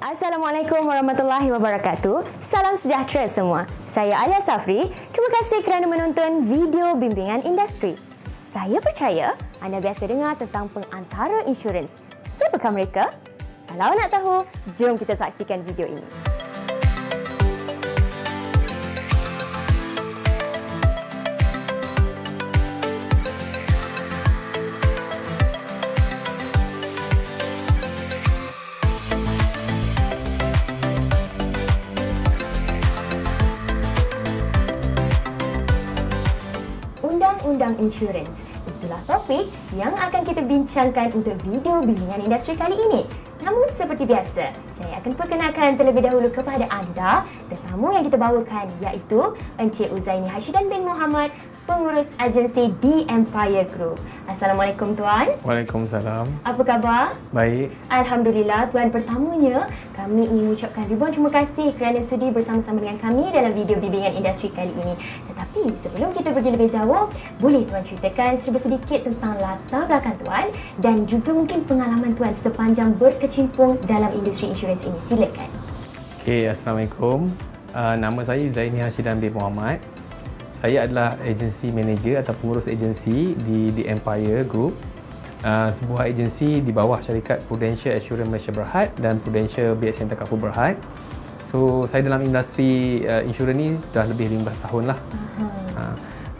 Assalamualaikum warahmatullahi wabarakatuh. Salam sejahtera semua. Saya Alia Safri. Terima kasih kerana menonton video bimbingan industri. Saya percaya anda biasa dengar tentang pengantara insurans. Siapakah mereka? Kalau nak tahu, jom kita saksikan video ini. Undang-undang insurans. Itulah topik yang akan kita bincangkan untuk video bimbingan industri kali ini. Namun seperti biasa, saya akan perkenalkan terlebih dahulu kepada anda tetamu yang kita bawakan, iaitu Encik Uzaini Hashidan bin Muhammad, pengurus agensi The Empire Group. Assalamualaikum Tuan. Waalaikumsalam. Apa khabar? Baik. Alhamdulillah Tuan. Pertamanya, kami ingin mengucapkan ribuan terima kasih kerana sudi bersama-sama dengan kami dalam video bimbingan industri kali ini. Tetapi sebelum kita pergi lebih jauh, boleh Tuan ceritakan sedikit tentang latar belakang Tuan dan juga mungkin pengalaman Tuan sepanjang berkecimpung dalam industri insurans ini. Silakan. Okey, Assalamualaikum. Nama saya Zaini Hashidan bin Muhammad. Saya adalah agensi manager atau pengurus agensi di The Empire Group, sebuah agensi di bawah syarikat Prudential Assurance Malaysia Berhad dan Prudential BXN Takaful Berhad. So, saya dalam industri insurans ni dah lebih 15 tahun lah.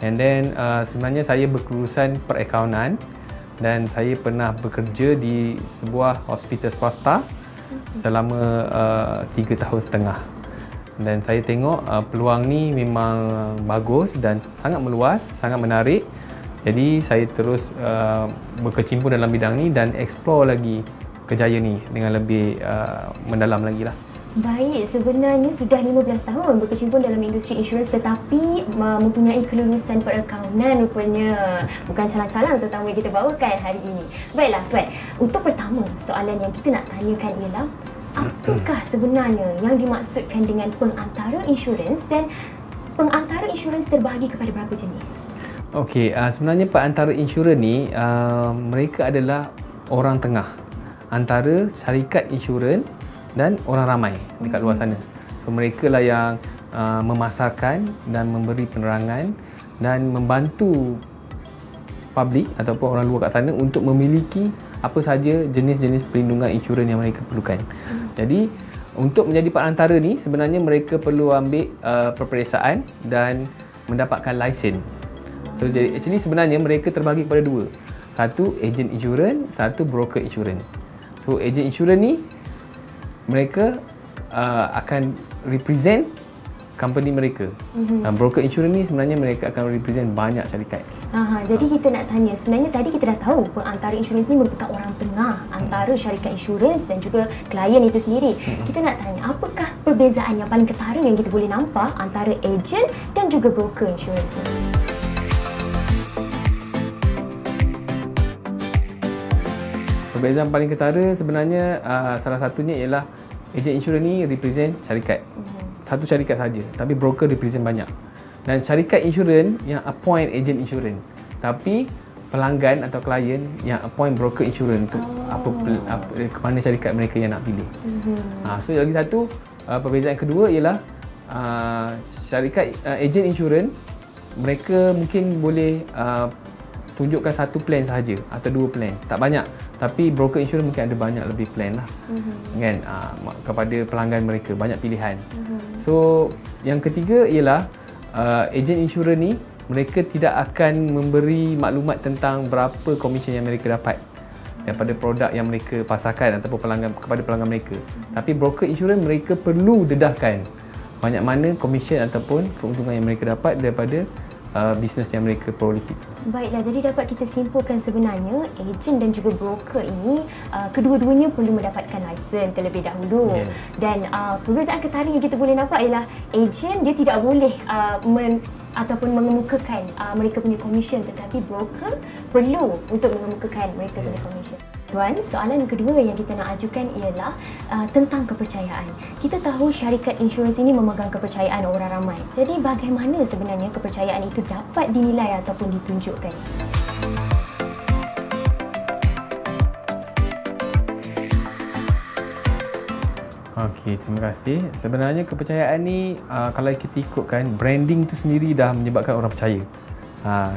And then sebenarnya saya berkelulusan perakaunan dan saya pernah bekerja di sebuah hospital swasta selama 3 tahun setengah. Dan saya tengok peluang ni memang bagus dan sangat meluas, sangat menarik. Jadi saya terus berkecimpung dalam bidang ni dan explore lagi kerjaya ni dengan lebih mendalam lagi lah. Baik, sebenarnya sudah 15 tahun berkecimpung dalam industri insurans tetapi mempunyai kelulusan perakaunan rupanya. Bukan calang-calang tetamu yang kita bawakan hari ini. Baiklah Tuan, untuk pertama soalan yang kita nak tanyakan ialah apakah sebenarnya yang dimaksudkan dengan pengantara insurans dan pengantara insurans terbahagi kepada berapa jenis? Okey, sebenarnya pengantara insurans ni mereka adalah orang tengah antara syarikat insurans dan orang ramai dekat luar sana. So mereka lah yang memasarkan dan memberi penerangan dan membantu publik ataupun orang luar kat sana untuk memiliki apa saja jenis-jenis perlindungan insurans yang mereka perlukan. Jadi untuk menjadi perantara ni sebenarnya mereka perlu ambil peperiksaan dan mendapatkan lesen. So jadi actually sebenarnya mereka terbagi kepada dua. Satu agent insurans, satu broker insurans. So agent insurans ni mereka akan represent company mereka. Broker insurans ni sebenarnya mereka akan represent banyak syarikat. Jadi kita nak tanya, sebenarnya tadi kita dah tahu pengantara insurans ni merupakan orang tengah antara syarikat insurans dan juga klien itu sendiri. Kita nak tanya, apakah perbezaan yang paling ketara yang kita boleh nampak antara ejen dan juga broker insurans ni? Perbezaan paling ketara sebenarnya salah satunya ialah ejen insurans ni represent syarikat. Satu syarikat saja, tapi broker represent banyak. Dan syarikat insurans yang appoint agent insurans, tapi pelanggan atau klien yang appoint broker insurans untuk ke mana syarikat mereka yang nak pilih. So lagi satu perbezaan kedua ialah syarikat agent insurans mereka mungkin boleh tunjukkan satu plan sahaja atau dua plan, tak banyak. Tapi broker insurans mungkin ada banyak lebih plan lah, kan, kepada pelanggan mereka, banyak pilihan. So yang ketiga ialah ejen insurans ni mereka tidak akan memberi maklumat tentang berapa komisen yang mereka dapat daripada produk yang mereka pasarkan ataupun kepada pelanggan mereka. Tapi broker insurans mereka perlu dedahkan banyak mana komisen ataupun keuntungan yang mereka dapat daripada bisnes yang mereka peroleh itu. Baiklah, jadi dapat kita simpulkan sebenarnya ejen dan juga broker ini kedua-duanya perlu mendapatkan lesen terlebih dahulu. Dan perbezaan ketara yang kita boleh nampak ialah ejen dia tidak boleh ataupun mengemukakan mereka punya komisen, tetapi broker perlu untuk mengemukakan mereka punya komisen. Tuan, soalan kedua yang kita nak ajukan ialah tentang kepercayaan. Kita tahu syarikat insurans ini memegang kepercayaan orang ramai. Jadi bagaimana sebenarnya kepercayaan itu dapat dinilai ataupun ditunjukkan? Okey, terima kasih. Sebenarnya kepercayaan ni kalau kita ikutkan, branding tu sendiri dah menyebabkan orang percaya.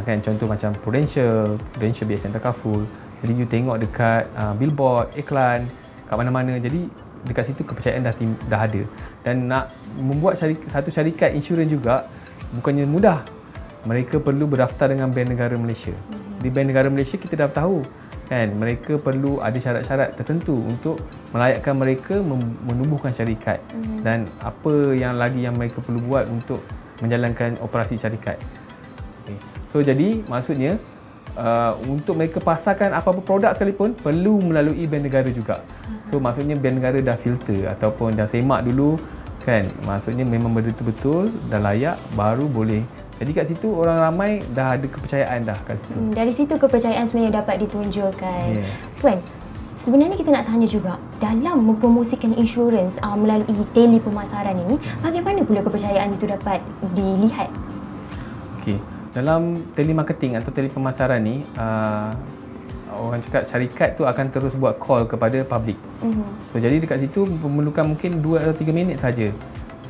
Kan contoh macam Prudential biasanya terkaful. Jadi you tengok dekat billboard, iklan kat mana-mana. Jadi dekat situ kepercayaan dah ada. Dan nak membuat satu syarikat insurans juga bukannya mudah. Mereka perlu berdaftar dengan Bank Negara Malaysia. Di Bank Negara Malaysia kita dah tahu kan, mereka perlu ada syarat-syarat tertentu untuk melayakkan mereka menubuhkan syarikat dan apa yang lagi yang mereka perlu buat untuk menjalankan operasi syarikat. Okay. So jadi maksudnya untuk mereka pasarkan apa-apa produk sekalipun perlu melalui Bank Negara juga. So maksudnya Bank Negara dah filter ataupun dah semak dulu kan, maksudnya memang betul-betul dah layak baru boleh. Jadi kat situ orang ramai dah ada kepercayaan dah kat situ. Dari situ kepercayaan sebenarnya dapat ditunjukkan. Yes. Puan, sebenarnya kita nak tanya juga, dalam mempromosikan insurans melalui tele pemasaran ini, bagaimana pula kepercayaan itu dapat dilihat? Okey, dalam telemarketing atau tele pemasaran ni, orang cakap syarikat tu akan terus buat call kepada public. So jadi dekat situ memerlukan mungkin 2 atau 3 minit saja.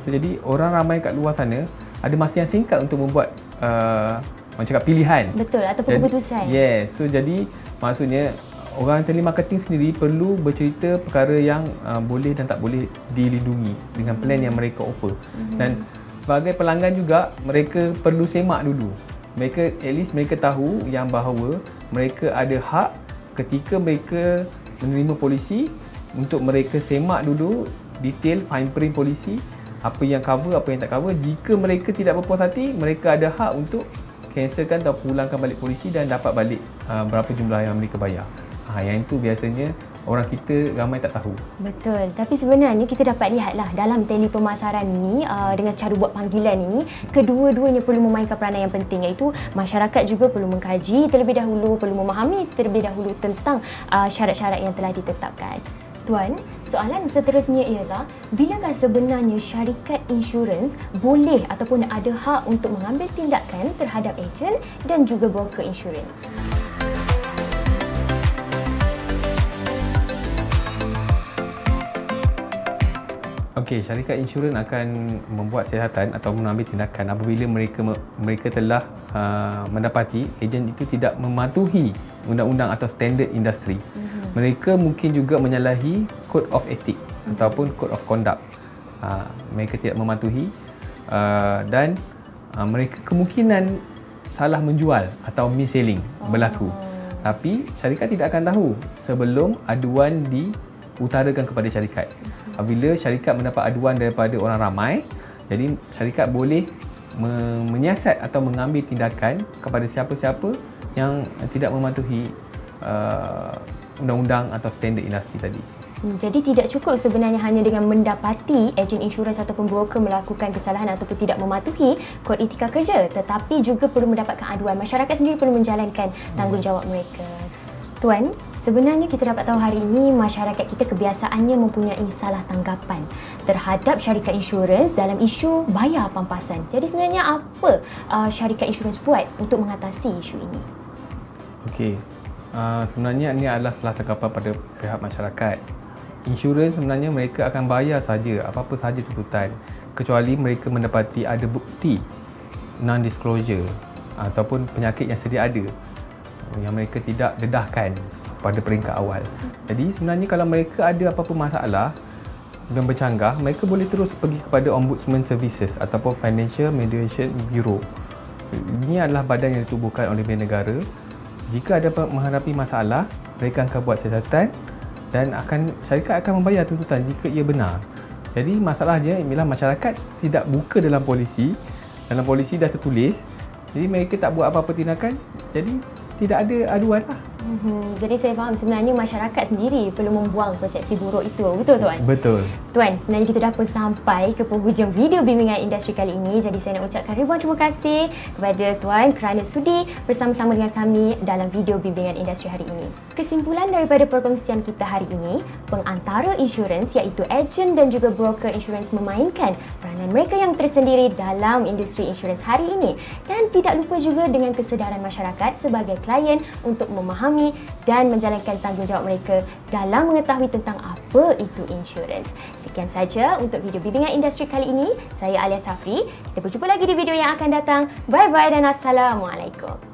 So jadi orang ramai kat luar sana ada masa yang singkat untuk membuat orang cakap pilihan. Betul, ataupun keputusan. Yes. So jadi maksudnya orang telemarketing sendiri perlu bercerita perkara yang boleh dan tak boleh dilindungi dengan plan yang mereka offer. Dan sebagai pelanggan juga mereka perlu semak dulu. Mereka at least mereka tahu yang bahawa mereka ada hak ketika mereka menerima polisi untuk mereka semak dulu detail fine print polisi, apa yang cover, apa yang tak cover. Jika mereka tidak berpuas hati, mereka ada hak untuk cancelkan atau pulangkan balik polisi dan dapat balik berapa jumlah yang mereka bayar. Yang itu biasanya orang kita ramai tak tahu. Betul. Tapi sebenarnya kita dapat lihatlah dalam tele pemasaran ini dengan cara buat panggilan ini, kedua-duanya perlu memainkan peranan yang penting, iaitu masyarakat juga perlu mengkaji terlebih dahulu, perlu memahami terlebih dahulu tentang syarat-syarat yang telah ditetapkan. Tuan, soalan seterusnya ialah, bilakah sebenarnya syarikat insurans boleh ataupun ada hak untuk mengambil tindakan terhadap ejen dan juga broker insurans? Okey, syarikat insurans akan membuat siasatan atau mengambil tindakan apabila mereka telah mendapati ejen itu tidak mematuhi undang-undang atau standard industri. Mereka mungkin juga menyalahi code of ethics ataupun code of conduct. Mereka tidak mematuhi dan mereka kemungkinan salah menjual atau mis-selling berlaku. Tapi syarikat tidak akan tahu sebelum aduan diutarakan kepada syarikat. Apabila syarikat mendapat aduan daripada orang ramai, jadi syarikat boleh menyiasat atau mengambil tindakan kepada siapa-siapa yang tidak mematuhi undang-undang atau standard industri tadi. Jadi tidak cukup sebenarnya hanya dengan mendapati ejen insurans ataupun broker melakukan kesalahan ataupun tidak mematuhi kod etika kerja, tetapi juga perlu mendapatkan aduan. Masyarakat sendiri perlu menjalankan tanggungjawab mereka. Tuan, sebenarnya kita dapat tahu hari ini masyarakat kita kebiasaannya mempunyai salah tanggapan terhadap syarikat insurans dalam isu bayar pampasan. Jadi sebenarnya apa syarikat insurans buat untuk mengatasi isu ini? Okey. Sebenarnya ini adalah salah tanggapan pada pihak masyarakat. Insurans sebenarnya mereka akan bayar saja apa-apa sahaja tuntutan kecuali mereka mendapati ada bukti non-disclosure ataupun penyakit yang sedia ada yang mereka tidak dedahkan pada peringkat awal. Jadi sebenarnya kalau mereka ada apa-apa masalah dan bercanggah, mereka boleh terus pergi kepada Ombudsman Services ataupun Financial Mediation Bureau. Ini adalah badan yang ditubuhkan oleh Bank Negara. Jika ada menghadapi masalah, mereka akan buat siasatan dan syarikat akan membayar tuntutan jika ia benar. Jadi masalahnya ialah masyarakat tidak buka dalam polisi. Dalam polisi dah tertulis. Jadi mereka tak buat apa-apa tindakan. Jadi tidak ada aduan lah. Jadi saya faham sebenarnya masyarakat sendiri perlu membuang persepsi buruk itu. Betul Tuan? Betul. Tuan, sebenarnya kita dah pun sampai ke penghujung video bimbingan industri kali ini. Jadi saya nak ucapkan ribuan terima kasih kepada Tuan kerana sudi bersama-sama dengan kami dalam video bimbingan industri hari ini. Kesimpulan daripada perkongsian kita hari ini, pengantara insurans iaitu ejen dan juga broker insurans memainkan peranan mereka yang tersendiri dalam industri insurans hari ini. Dan tidak lupa juga dengan kesedaran masyarakat sebagai klien untuk memahami memahami dan menjalankan tanggungjawab mereka dalam mengetahui tentang apa itu insurans. Sekian saja untuk video bimbingan industri kali ini. Saya Alia Safri. Kita berjumpa lagi di video yang akan datang. Bye-bye dan Assalamualaikum.